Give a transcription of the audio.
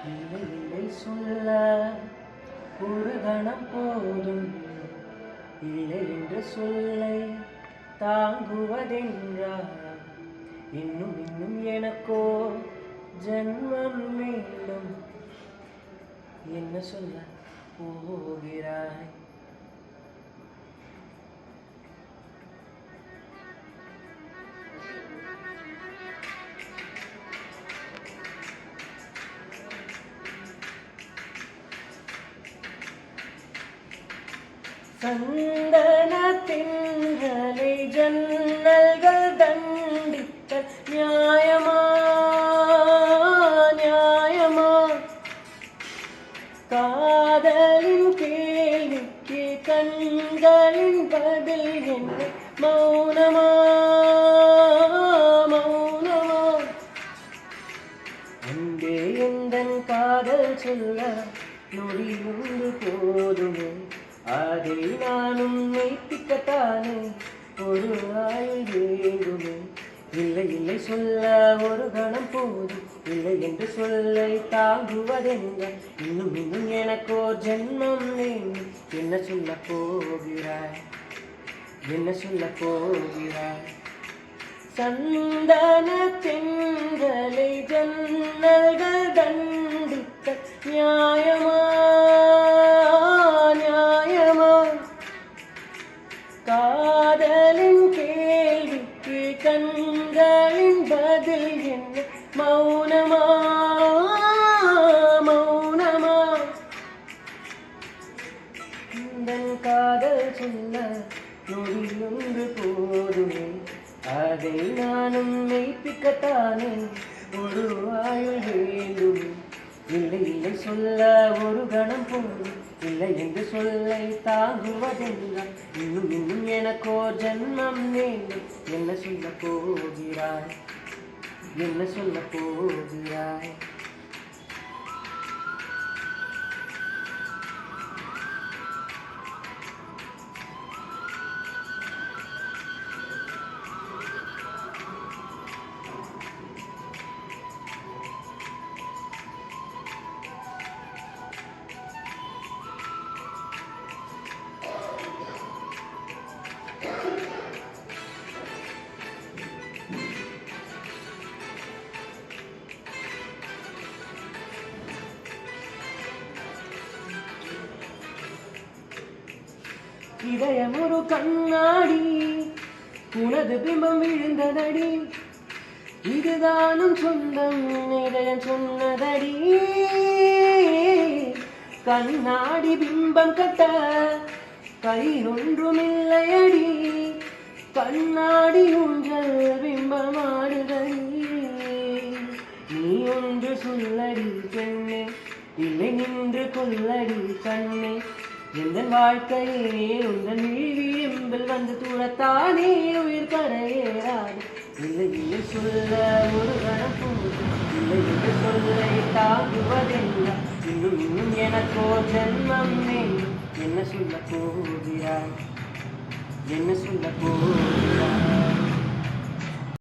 இல்லை இல்லை சொல்ல ஒரு கணம் போதும், இல்லை என்று சொல்லை தாங்குவதென்றார். இன்னும் இன்னும் எனக்கோ ஜன்மம் மீண்டும், என்ன சொல்ல போகிறாய்? சந்தன திங்களை ஜன்னல்கள் தண்டித்த நியாயமா நியாயமா? காதலின் கேள்விக்கு கண்களின் பதில் என்ன? மௌனமா மௌனமா? அன்பே எந்தன் காதல் சொல்ல நொடி உண்டு போதுமே, அதை நானும் மெய்ப்பிக்கத்தானே ஒரு ஆயுள் வேண்டுமே. இல்லை இல்லை சொல்ல ஒரு கணம் போதும், இல்லை என்று சொல்லை தாங்குவதென்ன? இன்னும் இன்னும் எனக்கோ ஜென்மம் வேண்டும், என்ன சொல்ல போகிறாய்? என்ன சொல்ல போகிறாய்? சந்தன தென்றலை ஜன்னல்கள் தண்டித்த நியாயமா நியாயமா? காதலின் கேள்விக்கு கண்களின் பதில் என்ன? மௌனமா மௌனமா? உந்தன் காதல் சொல்ல நொடியொன்று போதுமே, அதை நானும் மெய்ப்பிக்கத்தானே ஒரு ஆயுள் வேண்டுமே. இல்லை இல்லை சொல்ல ஒரு கணம் போதும், இல்லை என்று சொல்லை தாங்குவதெல்லாம். இன்னும் இன்னும் எனக்கோ ஜன்மம் வேண்டும், என்ன சொல்ல போகிறாய்? என்ன சொல்ல போகிறாய்? இதயம் ஒரு கண்ணாடி, உனது பிம்பம் விழுந்ததடி, இதுதானும் சொந்தம் இதயம் சொன்னதடி. கண்ணாடி பிம்பம் கட்ட கயிறொன்றும் இல்லையடி, கண்ணாடி ஊஞ்சல் பிம்பமாடுதடி. நீ ஒன்று சொல்லடி பெண்ணே, இல்லை நின்று கொல்லடி கண்ணே. எந்த வாழ்க்கையே உங்கள் விளிம்பில் வந்து தூரத்தானே உயிர் கரையேறாது. இல்லை இல்லை சொல்ல ஒரு கணம் போதும், இல்லை என்று சொல்லை தாங்குவதென்ன? இன்னும் இன்னும் எனக்கோ ஜென்மம் வேண்டும், என்ன சொல்ல போகிறாய்? என்ன சொல்ல போகிறாய்?